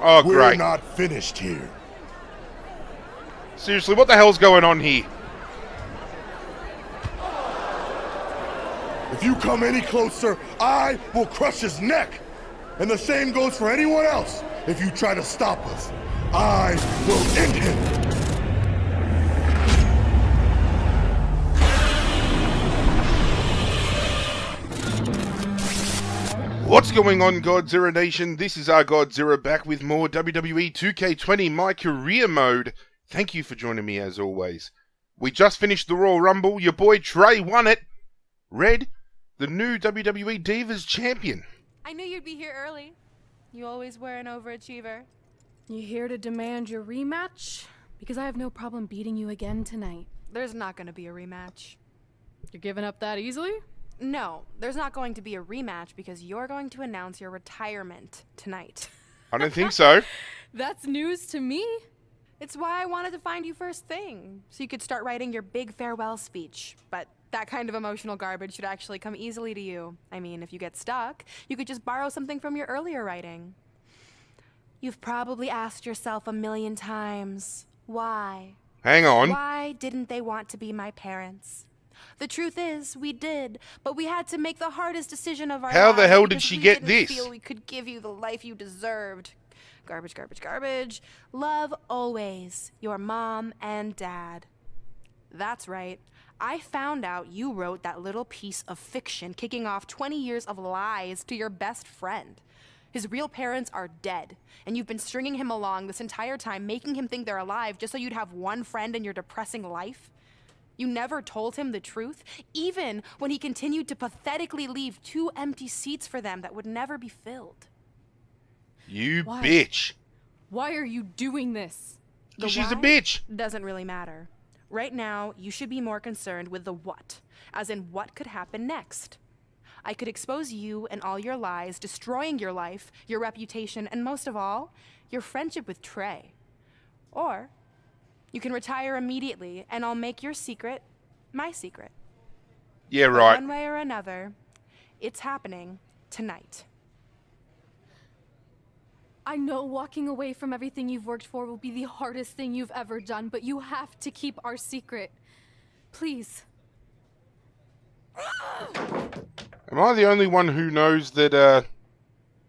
Oh, We're great. not finished here. Seriously, what the hell's going on here? If you come any closer, I will crush his neck. And the same goes for anyone else. If you try to stop us, I will end him. What's going on, Godzirra Nation? This is ArghGodzirra back with more WWE 2K20 MyCareer mode. Thank you for joining me as always. We just finished the Royal Rumble. Your boy Trey won it. Red, the new WWE Divas champion. I knew you'd be here early. You always were an overachiever. You here to demand your rematch? Because I have no problem beating you again tonight. There's not going to be a rematch. You're giving up that easily? No, there's not going to be a rematch because you're going to announce your retirement tonight. I don't think so. That's news to me. It's why I wanted to find you first thing, so you could start writing your big farewell speech. But that kind of emotional garbage should actually come easily to you. I mean, if you get stuck, you could just borrow something from your earlier writing. You've probably asked yourself a million times, why? Hang on. Why didn't they want to be my parents? The truth is, we did, but we had to make the hardest decision of our lives. How the hell did she get we didn't this? feel we could give you the life you deserved. Garbage, garbage, garbage. Love always, your mom and dad. That's right. I found out you wrote that little piece of fiction kicking off 20 years of lies to your best friend. His real parents are dead, and you've been stringing him along this entire time, making him think they're alive just so you'd have one friend in your depressing life. You never told him the truth, even when he continued to pathetically leave 2 empty seats for them that would never be filled. You Why? bitch. Why are you doing this? She's a why bitch. Doesn't really matter. Right now, you should be more concerned with the what, as in what could happen next. I could expose you and all your lies, destroying your life, your reputation, and most of all, your friendship with Trey. Or you can retire immediately, and I'll make your secret my secret. Yeah, But right. one way or another, it's happening tonight. I know walking away from everything you've worked for will be the hardest thing you've ever done, but you have to keep our secret. Please. Am I the only one who knows that,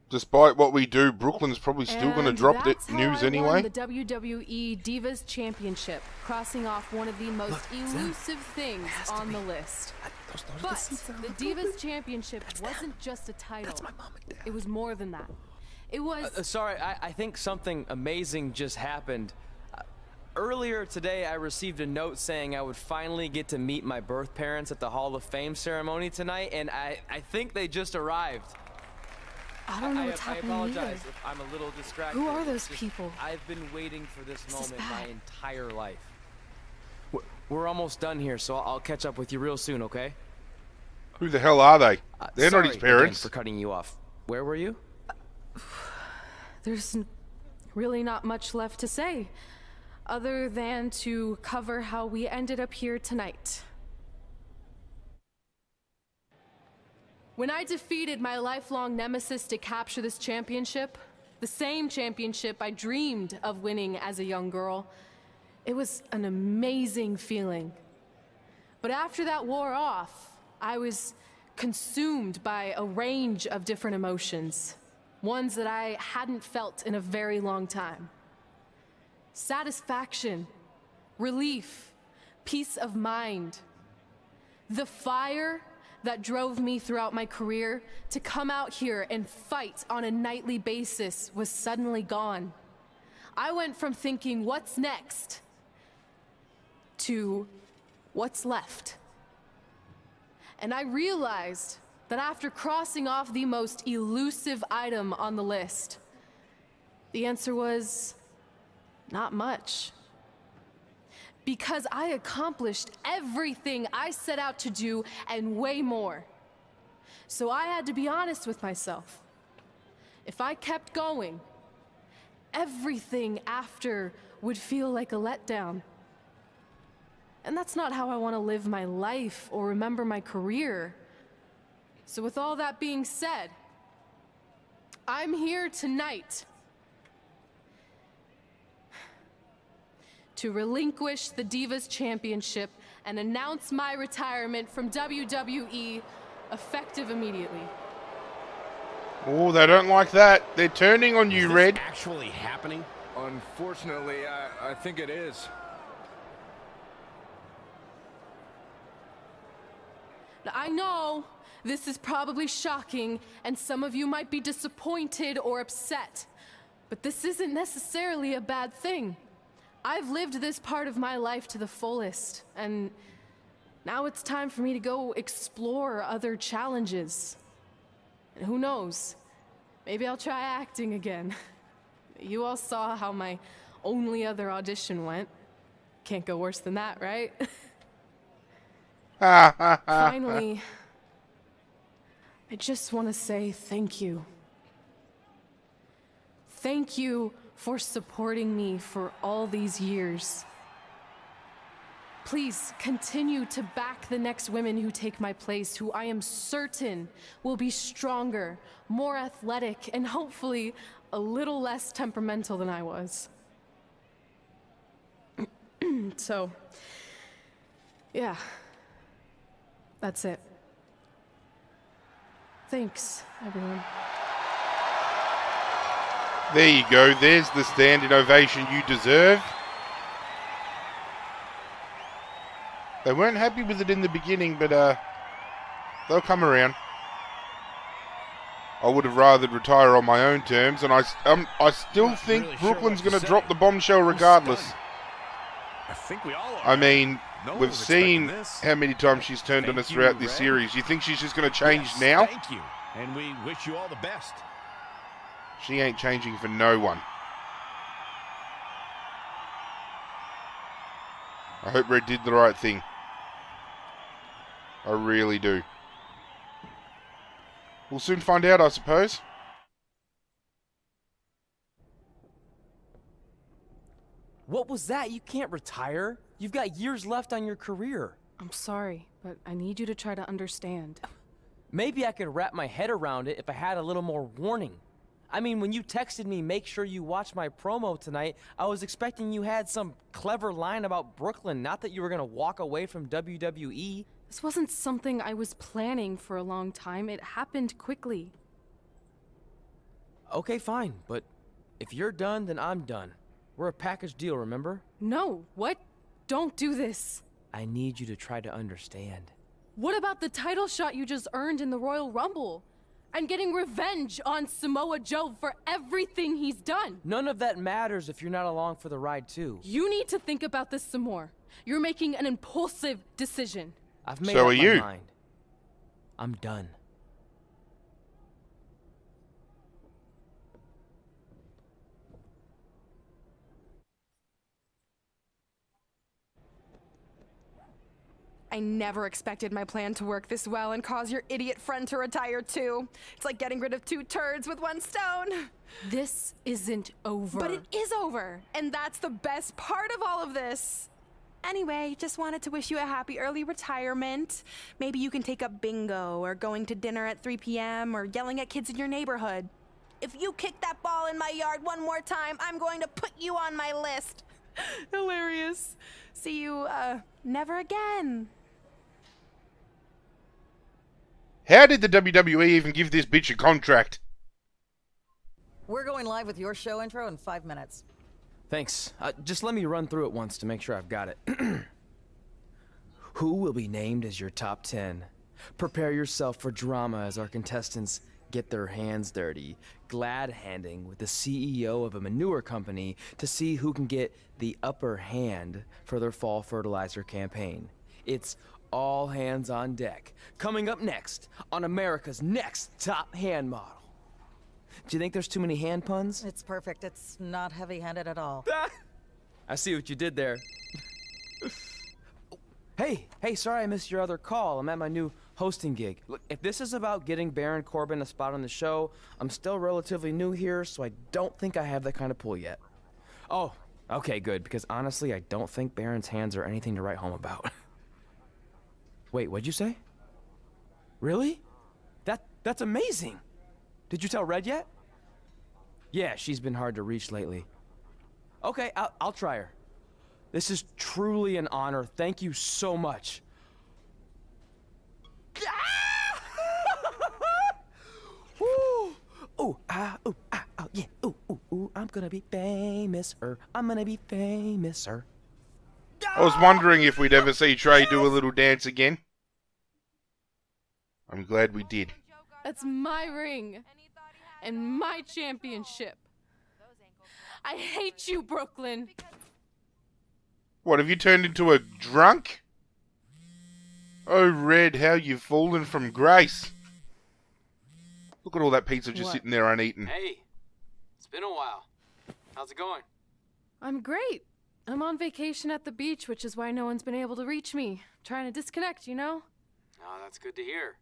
despite what we do, Brooklyn's probably still going to drop the news anyway? The WWE Divas Championship, crossing off one of the most elusive things on the list. But the Divas Championship wasn't just a title. That's my mom and dad. It was more than that. It was... Sorry, I think something amazing just happened. Earlier today, I received a note saying I would finally get to meet my birth parents at the Hall of Fame ceremony tonight, and I think they just arrived. I don't know what's happening I apologize either. if I'm a little distracted. Who are those It's just, people? I've been waiting for this is moment my bad. entire life. We're almost done here, so I'll catch up with you real soon, okay? Who the hell are they? They're not his Sorry again parents. for cutting you off. Where were you? There's really not much left to say, other than to cover how we ended up here tonight. When I defeated my lifelong nemesis to capture this championship, the same championship I dreamed of winning as a young girl, it was an amazing feeling. But after that wore off, I was consumed by a range of different emotions. Ones that I hadn't felt in a very long time. Satisfaction, relief, peace of mind. The fire that drove me throughout my career to come out here and fight on a nightly basis was suddenly gone. I went from thinking, what's next, to what's left. And I realized that after crossing off the most elusive item on the list, the answer was not much. Because I accomplished everything I set out to do and way more. So I had to be honest with myself. If I kept going, everything after would feel like a letdown. And that's not how I want to live my life or remember my career. So with all that being said, I'm here tonight to relinquish the Divas Championship and announce my retirement from WWE, effective immediately. Oh, they don't like that. They're turning on you, Red. Actually happening? Unfortunately, I think it is. Now, I know this is probably shocking, and some of you might be disappointed or upset, but this isn't necessarily a bad thing. I've lived this part of my life to the fullest, and now it's time for me to go explore other challenges. And who knows, maybe I'll try acting again. You all saw how my only other audition went. Can't go worse than that, right? Finally, I just want to say thank you. Thank you for supporting me for all these years. Please continue to back the next women who take my place, who I am certain will be stronger, more athletic, and hopefully a little less temperamental than I was. So, yeah. That's it. Thanks, everyone. There you go. There's the standing ovation you deserve. They weren't happy with it in the beginning, but they'll come around. I would have rather retire on my own terms, and I still think really Brooklyn's sure going what to to drop say. the bombshell regardless. I think we all are. I mean, No one we've was seen expecting this. how many times she's turned on Thank us you, throughout this Red. series. You think she's just going to change Yes, now? Thank you. And we wish you all the best. She ain't changing for no one. I hope Red did the right thing. I really do. We'll soon find out, I suppose. What was that? You can't retire. You've got years left on your career. I'm sorry, but I need you to try to understand. Maybe I could wrap my head around it if I had a little more warning. I mean, when you texted me, make sure you watch my promo tonight, I was expecting you had some clever line about Brooklyn, not that you were gonna walk away from WWE. This wasn't something I was planning for a long time. It happened quickly. Okay, fine, but if you're done, then I'm done. We're a package deal, remember? No, what? Don't do this. I need you to try to understand. What about the title shot you just earned in the Royal Rumble? And getting revenge on Samoa Joe for everything he's done. None of that matters if you're not along for the ride, too. You need to think about this some more. You're making an impulsive decision. I've made So up are my you. mind. I'm done. I never expected my plan to work this well and cause your idiot friend to retire too. It's like getting rid of two turds with one stone. This isn't over. But it is over, and that's the best part of all of this. Anyway, just wanted to wish you a happy early retirement. Maybe you can take up bingo, or going to dinner at 3 p.m., or yelling at kids in your neighborhood. If you kick that ball in my yard one more time, I'm going to put you on my list. Hilarious. See you, never again. How did the WWE even give this bitch a contract? We're going live with your show intro in 5 minutes. Thanks. Just let me run through it once to make sure I've got it. Who will be named as your top 10? Prepare yourself for drama as our contestants get their hands dirty, glad-handing with the CEO of a manure company to see who can get the upper hand for their fall fertilizer campaign. It's all hands on deck. Coming up next on America's Next Top Hand Model. Do you think there's too many hand puns? It's perfect. It's not heavy-handed at all. I see what you did there. Hey, sorry I missed your other call. I'm at my new hosting gig. Look, if this is about getting Baron Corbin a spot on the show, I'm still relatively new here, so I don't think I have that kind of pull yet. Oh, okay, good, because honestly, I don't think Baron's hands are anything to write home about. Wait, what'd you say? Really? That's amazing. Did you tell Red yet? Yeah, she's been hard to reach lately. Okay, I'll try her. This is truly an honor. Thank you so much. Ooh, ooh, ah, ooh, ah, oh, yeah, ooh, ooh, ooh, I'm gonna be famous, I'm gonna be famous, I was wondering if we'd ever see Trey do a little dance again. I'm glad we did. That's my ring and my championship. I hate you, Brooklyn. What, have you turned into a drunk? Oh, Red, how you've fallen from grace. Look at all that pizza just What? sitting there uneaten. Hey, it's been a while. How's it going? I'm great. I'm on vacation at the beach, which is why no one's been able to reach me. Trying to disconnect, you know? Oh, that's good to hear.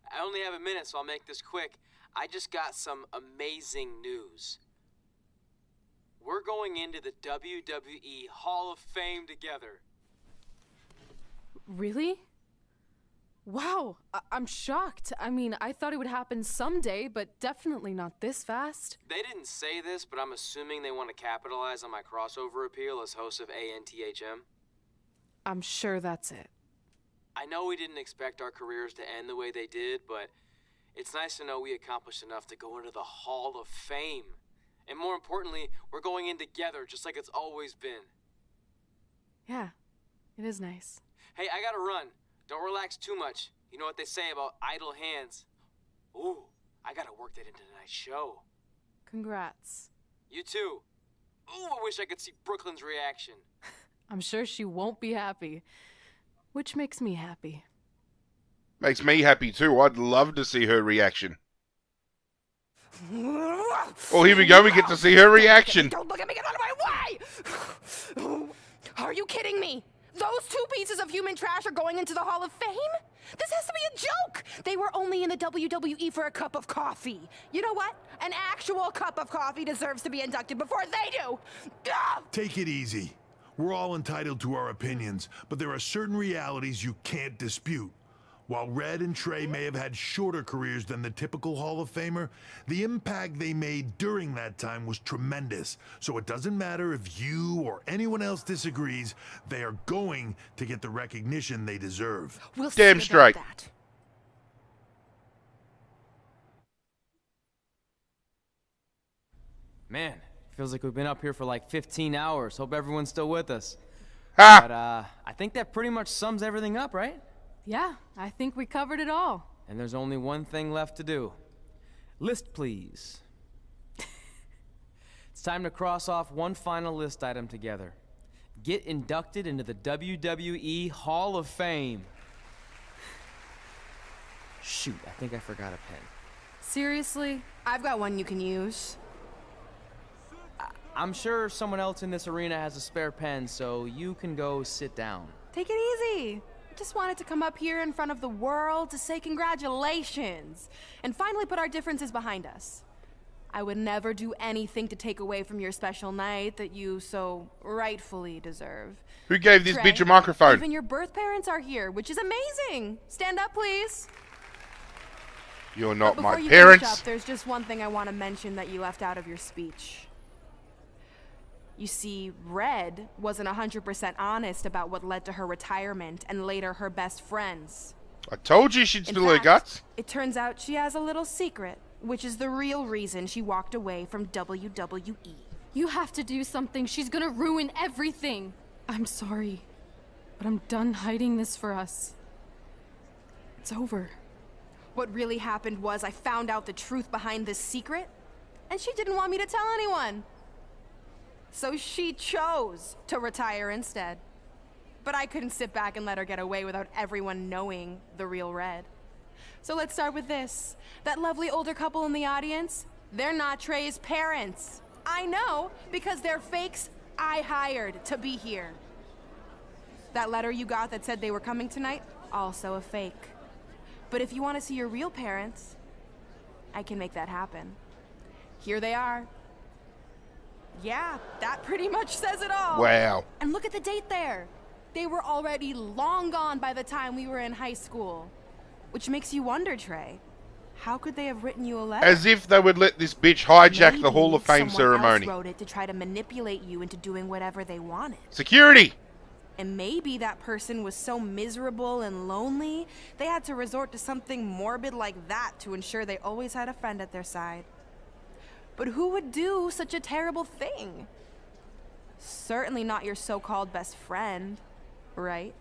I only have a minute, so I'll make this quick. I just got some amazing news. We're going into the WWE Hall of Fame together. Really? Wow, I'm shocked. I mean, I thought it would happen someday, but definitely not this fast. They didn't say this, but I'm assuming they want to capitalize on my crossover appeal as host of ANTHM. I'm sure that's it. I know we didn't expect our careers to end the way they did, but it's nice to know we accomplished enough to go into the Hall of Fame. And more importantly, we're going in together, just like it's always been. Yeah, it is nice. Hey, I gotta run. Don't relax too much. You know what they say about idle hands. Ooh, I gotta work that into tonight's show. Congrats. You too. Ooh, I wish I could see Brooklyn's reaction. I'm sure she won't be happy, which makes me happy. Makes me happy too. I'd love to see her reaction. Oh, here we go. We get to see her reaction. Don't look at me, get out of my way! Are you kidding me? Those two pieces of human trash are going into the Hall of Fame? This has to be a joke! They were only in the WWE for a cup of coffee. You know what? An actual cup of coffee deserves to be inducted before they do! Ugh! Take it easy. We're all entitled to our opinions, but there are certain realities you can't dispute. While Red and Trey may have had shorter careers than the typical Hall of Famer, the impact they made during that time was tremendous. So it doesn't matter if you or anyone else disagrees, they are going to get the recognition they deserve. We'll Damn see straight. about that. Man, feels like we've been up here for like 15 hours. Hope everyone's still with us. Ha! But I think that pretty much sums everything up, right? Yeah, I think we covered it all. And there's only one thing left to do. List, please. It's time to cross off one final list item together. Get inducted into the WWE Hall of Fame. Shoot, I think I forgot a pen. Seriously? I've got one you can use. I'm sure someone else in this arena has a spare pen, so you can go sit down. Take it easy. I just wanted to come up here in front of the world to say congratulations and finally put our differences behind us. I would never do anything to take away from your special night that you so rightfully deserve. Who gave this Trey, bitch a microphone? even your birth parents are here, which is amazing. Stand up, please. You're But not before my you parents. finish up, there's just one thing I want to mention that you left out of your speech. You see, Red wasn't 100% honest about what led to her retirement and later her best friends. I told you she'd In spill her fact, guts. it turns out she has a little secret, which is the real reason she walked away from WWE. You have to do something. She's gonna ruin everything. I'm sorry, but I'm done hiding this for us. It's over. What really happened was I found out the truth behind this secret, and she didn't want me to tell anyone. So she chose to retire instead. But I couldn't sit back and let her get away without everyone knowing the real Red. So let's start with this. That lovely older couple in the audience, they're not Trey's parents. I know, because they're fakes I hired to be here. That letter you got that said they were coming tonight, also a fake. But if you want to see your real parents, I can make that happen. Here they are. Yeah, that pretty much says it all. Wow. And look at the date there. They were already long gone by the time we were in high school. Which makes you wonder, Trey, How could they have written you a letter? As if they would let this bitch hijack the Hall of Fame Maybe ceremony. someone else wrote it to try to manipulate you into doing whatever they wanted. Security! And maybe that person was so miserable and lonely, they had to resort to something morbid like that to ensure they always had a friend at their side. But who would do such a terrible thing? Certainly not your so-called best friend, right?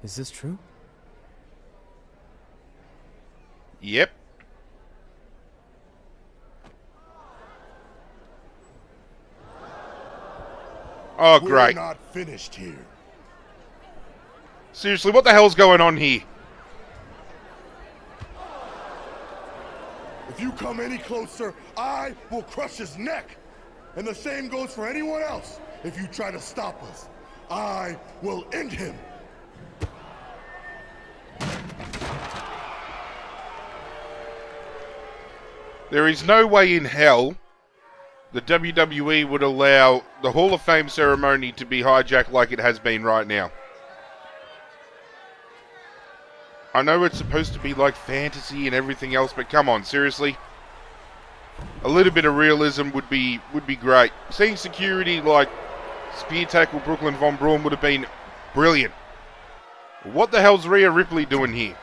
Is this true? Yep. Oh, great. We're not finished here. Seriously, what the hell's going on here? If you come any closer, I will crush his neck. And the same goes for anyone else. If you try to stop us, I will end him. There is no way in hell the WWE would allow the Hall of Fame ceremony to be hijacked like it has been right now. I know it's supposed to be like fantasy and everything else, but come on, seriously. A little bit of realism would be great. Seeing security like spear tackle Brooklyn Von Braun would have been brilliant. What the hell's Rhea Ripley doing here?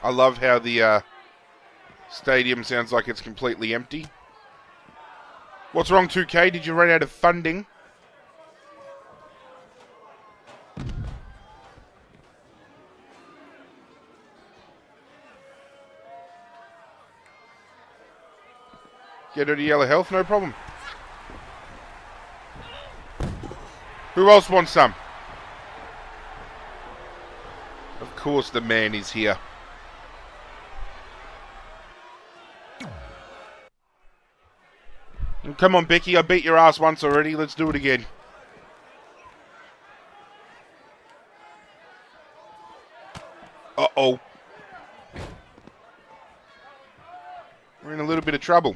I love how the stadium sounds like it's completely empty. What's wrong, 2K? Did you run out of funding? Get her to yellow health, no problem. Who else wants some? Of course the man is here. Come on, Becky, I beat your ass once already. Let's do it again. Uh-oh. We're in a little bit of trouble.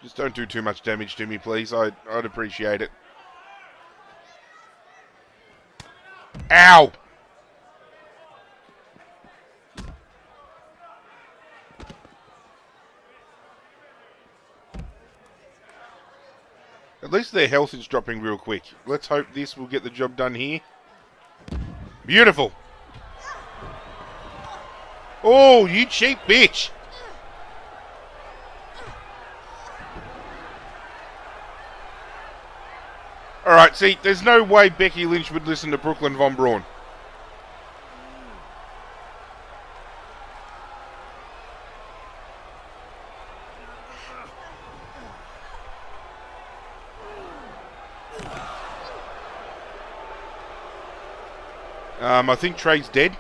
Just don't do too much damage to me, please. I'd appreciate it. Ow! At least their health is dropping real quick. Let's hope this will get the job done here. Beautiful. Oh, you cheap bitch. Alright, see, there's no way Becky Lynch would listen to Brooklyn Von Braun. I think Trey's dead.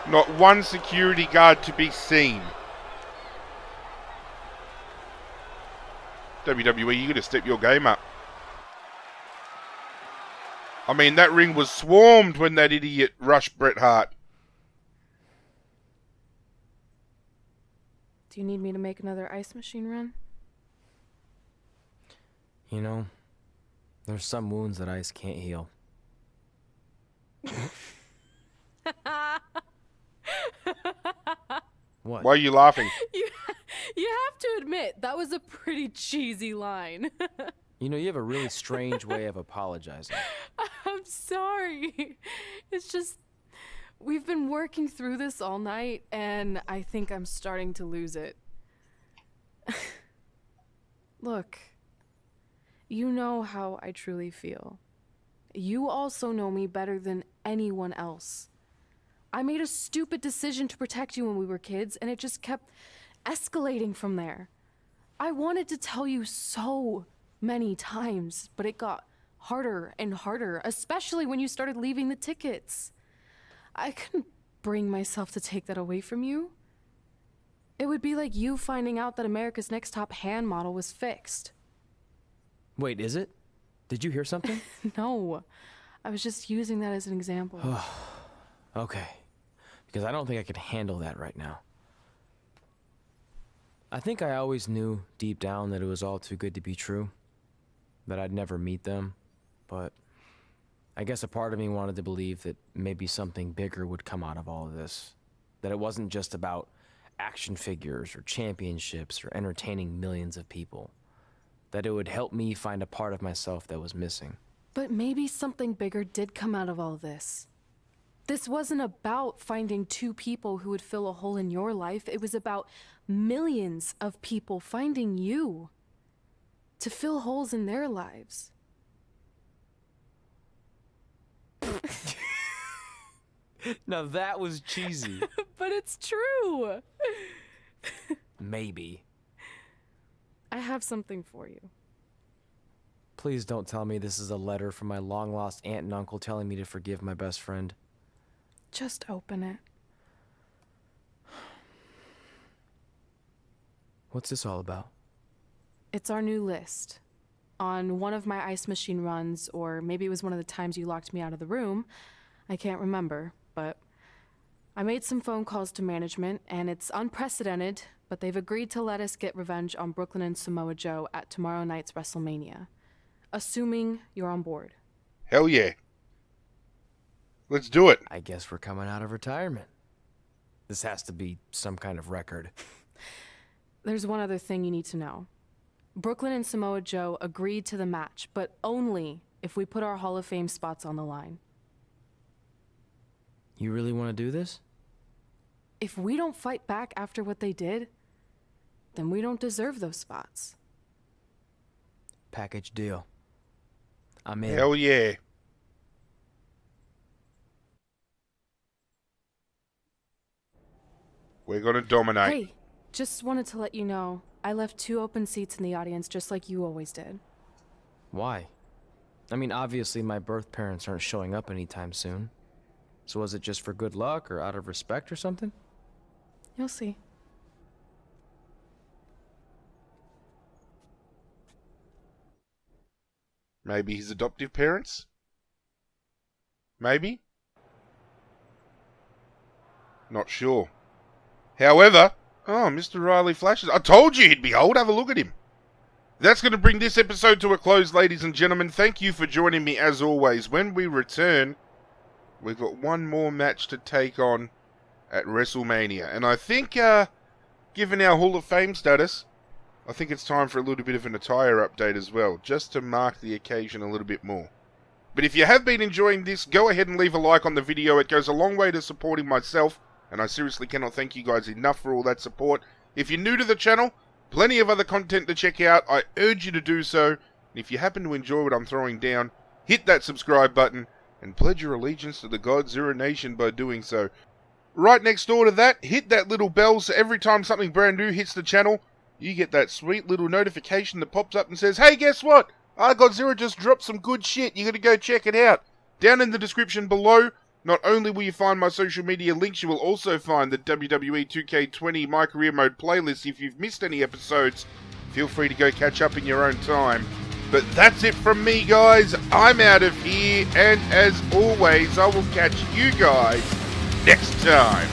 Not one security guard to be seen. WWE, you gotta step your game up. I mean, that ring was swarmed when that idiot rushed Bret Hart. Do you need me to make another ice machine run? You know, there's some wounds that ice can't heal. What? Why are you laughing? You have to admit, that was a pretty cheesy line. You know, you have a really strange way of apologizing. I'm sorry. It's just, we've been working through this all night, and I think I'm starting to lose it. Look, you know how I truly feel. You also know me better than anyone else. I made a stupid decision to protect you when we were kids, and it just kept escalating from there. I wanted to tell you so many times, but it got harder and harder, especially when you started leaving the tickets. I couldn't bring myself to take that away from you. It would be like you finding out that America's Next Top Hand model was fixed. Wait, is it? Did you hear something? No, I was just using that as an example. Okay, because I don't think I could handle that right now. I think I always knew deep down that it was all too good to be true, that I'd never meet them, but I guess a part of me wanted to believe that maybe something bigger would come out of all of this, that it wasn't just about action figures or championships or entertaining millions of people, that it would help me find a part of myself that was missing. But maybe something bigger did come out of all this. This wasn't about finding two people who would fill a hole in your life. It was about millions of people finding you to fill holes in their lives. Now that was cheesy. But it's true. Maybe. I have something for you. Please don't tell me this is a letter from my long-lost aunt and uncle telling me to forgive my best friend. Just open it. What's this all about? It's our new list. On one of my ice machine runs, or maybe it was one of the times you locked me out of the room, I can't remember, but I made some phone calls to management, and it's unprecedented, but they've agreed to let us get revenge on Brooklyn and Samoa Joe at tomorrow night's Wrestlemania. Assuming you're on board. Hell yeah. Let's do it. I guess we're coming out of retirement. This has to be some kind of record. There's one other thing you need to know. Brooklyn and Samoa Joe agreed to the match, but only if we put our Hall of Fame spots on the line. You really want to do this? If we don't fight back after what they did, then we don't deserve those spots. Package deal. I'm in. Hell yeah. We're gonna dominate. Hey, just wanted to let you know, I left 2 open seats in the audience just like you always did. Why? I mean, obviously my birth parents aren't showing up anytime soon. So was it just for good luck or out of respect or something? You'll see. Maybe his adoptive parents? Maybe? Not sure. However, oh, Mr. Riley flashes. I told you he'd be old. Have a look at him. That's going to bring this episode to a close, ladies and gentlemen. Thank you for joining me as always. When we return, we've got one more match to take on at Wrestlemania. And I think, given our Hall of Fame status, I think it's time for a little bit of an attire update as well, just to mark the occasion a little bit more. But if you have been enjoying this, go ahead and leave a like on the video. It goes a long way to supporting myself, and I seriously cannot thank you guys enough for all that support. If you're new to the channel, plenty of other content to check out. I urge you to do so. And if you happen to enjoy what I'm throwing down, hit that subscribe button and pledge your allegiance to the ArghGodzirra Nation by doing so. Right next door to that, hit that little bell so every time something brand new hits the channel, you get that sweet little notification that pops up and says, hey, guess what? ArghGodzirra just dropped some good shit. You gotta go check it out. Down in the description below, not only will you find my social media links, you will also find the WWE 2K20 MyCareer mode playlist. If you've missed any episodes, feel free to go catch up in your own time. But that's it from me, guys. I'm out of here, and as always, I will catch you guys next time.